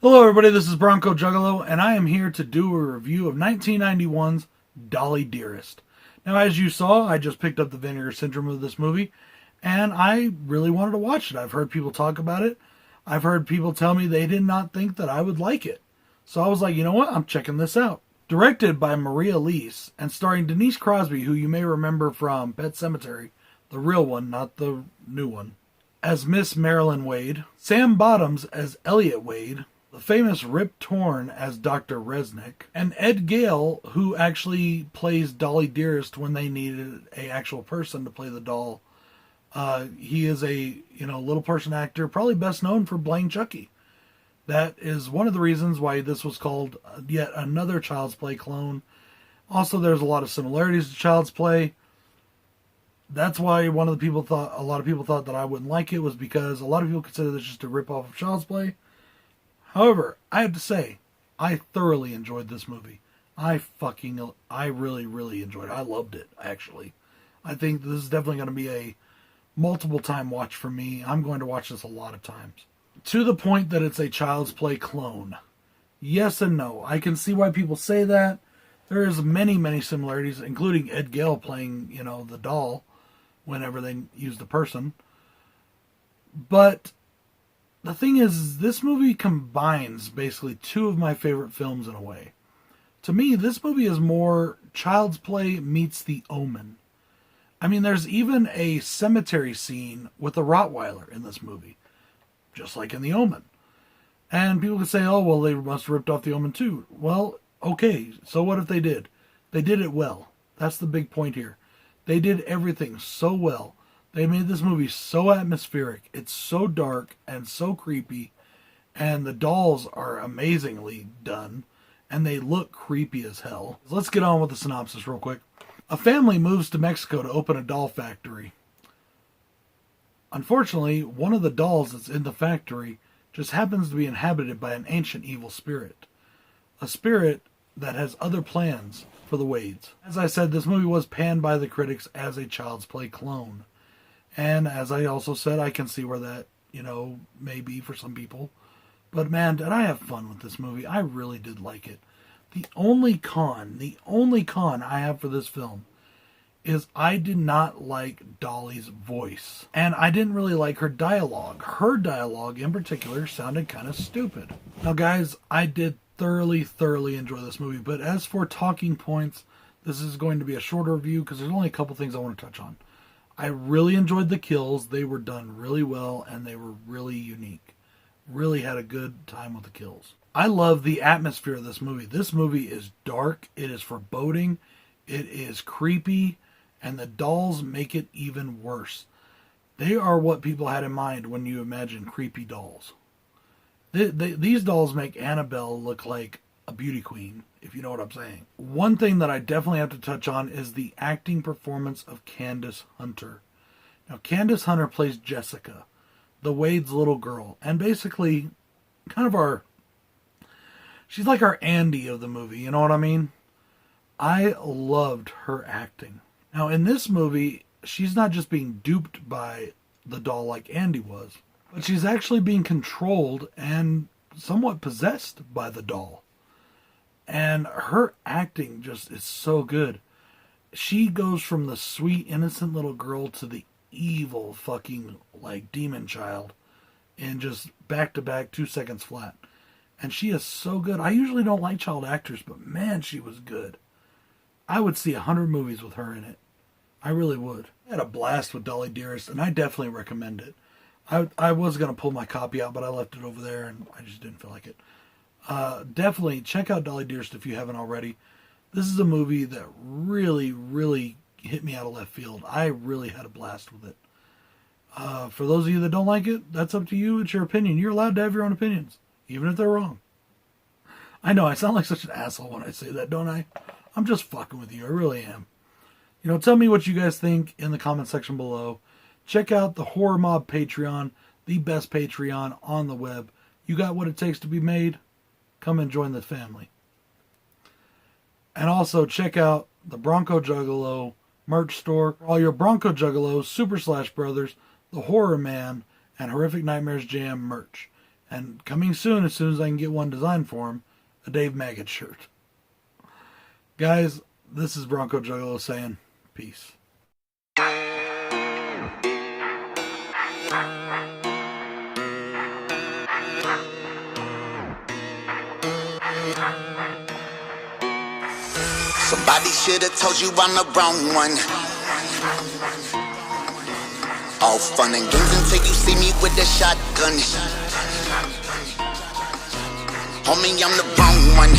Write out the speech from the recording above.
Hello everybody, this is BroncoJuggalo, and I am here to do a review of 1991's Dolly Dearest. Now, as you saw, I just picked up the Vinegar Syndrome of this movie, and I really wanted to watch it. I've heard people talk about it. I've heard people tell me they did not think that I would like it. So I was like, you know what, I'm checking this out. Directed by Maria Leese, and starring Denise Crosby, who you may remember from Pet Sematary, the real one, not the new one, as Miss Marilyn Wade, Sam Bottoms as Elliot Wade, the famous Rip Torn as Dr. Resnick, and Ed Gale, who actually plays Dolly Dearest when they needed an actual person to play the doll. He is a little person actor, probably best known for playing Chucky. That is one of the reasons why this was called yet another Child's Play clone. Also, there's a lot of similarities to Child's Play. That's why a lot of people thought that I wouldn't like it, was because a lot of people consider this just a rip-off of Child's Play. However, I have to say, I thoroughly enjoyed this movie. I really, really enjoyed it. I loved it, actually. I think this is definitely going to be a multiple time watch for me. I'm going to watch this a lot of times. To the point that it's a Child's Play clone. Yes and no. I can see why people say that. There is many, many similarities, including Ed Gale playing, the doll whenever they use the person. But the thing is, this movie combines basically two of my favorite films in a way. To me, this movie is more Child's Play meets The Omen. I mean, there's even a cemetery scene with a Rottweiler in this movie, just like in The Omen. And people could say, oh, well, they must have ripped off The Omen too. Well, okay, so what if they did? They did it well. That's the big point here. They did everything so well. They made this movie so atmospheric. It's so dark and so creepy. And the dolls are amazingly done. And they look creepy as hell. Let's get on with the synopsis real quick. A family moves to Mexico to open a doll factory. Unfortunately, one of the dolls that's in the factory just happens to be inhabited by an ancient evil spirit. A spirit that has other plans for the Wades. As I said, this movie was panned by the critics as a Child's Play clone. And as I also said, I can see where that, may be for some people. But man, did I have fun with this movie. I really did like it. The only con I have for this film is I did not like Dolly's voice. And I didn't really like her dialogue. Her dialogue in particular sounded kind of stupid. Now guys, I did thoroughly enjoy this movie. But as for talking points, this is going to be a shorter review because there's only a couple things I want to touch on. I really enjoyed the kills. They were done really well and they were really unique. Really had a good time with the kills. I love the atmosphere of this movie. This movie is dark. It is foreboding. It is creepy. And the dolls make it even worse. They are what people had in mind when you imagine creepy dolls. These dolls make Annabelle look like a beauty queen, if you know what I'm saying. One thing that I definitely have to touch on is the acting performance of Candace Hunter. Now, Candace Hunter plays Jessica, the Wade's little girl, and basically kind of she's like our Andy of the movie, you know what I mean? I loved her acting. Now, in this movie, she's not just being duped by the doll like Andy was, but she's actually being controlled and somewhat possessed by the doll. And her acting just is so good. She goes from the sweet, innocent little girl to the evil fucking, demon child in just back-to-back 2 seconds flat. And she is so good. I usually don't like child actors, but man, she was good. I would see 100 movies with her in it. I really would. I had a blast with Dolly Dearest, and I definitely recommend it. I was going to pull my copy out, but I left it over there, and I just didn't feel like it. Definitely check out Dolly Dearest if you haven't already. This is a movie that really, really hit me out of left field. I really had a blast with it. For those of you that don't like it, that's up to you. It's your opinion. You're allowed to have your own opinions, even if they're wrong. I know I sound like such an asshole when I say that, don't I? I'm just fucking with you. I really am. Tell me what you guys think in the comment section below. Check out the Horror Mob Patreon, the best Patreon on the web. You got what it takes to be made. Come and join the family. And also check out the BroncoJuggalo merch store. All your BroncoJuggalos, Super Slash Brothers, the Horror Man, and Horrific Nightmares Jam merch. And coming soon as I can get one designed for him, a Dave Maggot shirt. Guys, this is BroncoJuggalo saying peace. Somebody should have told you I'm the wrong one. All fun and games until you see me with the shotgun. Homie, I'm the wrong one.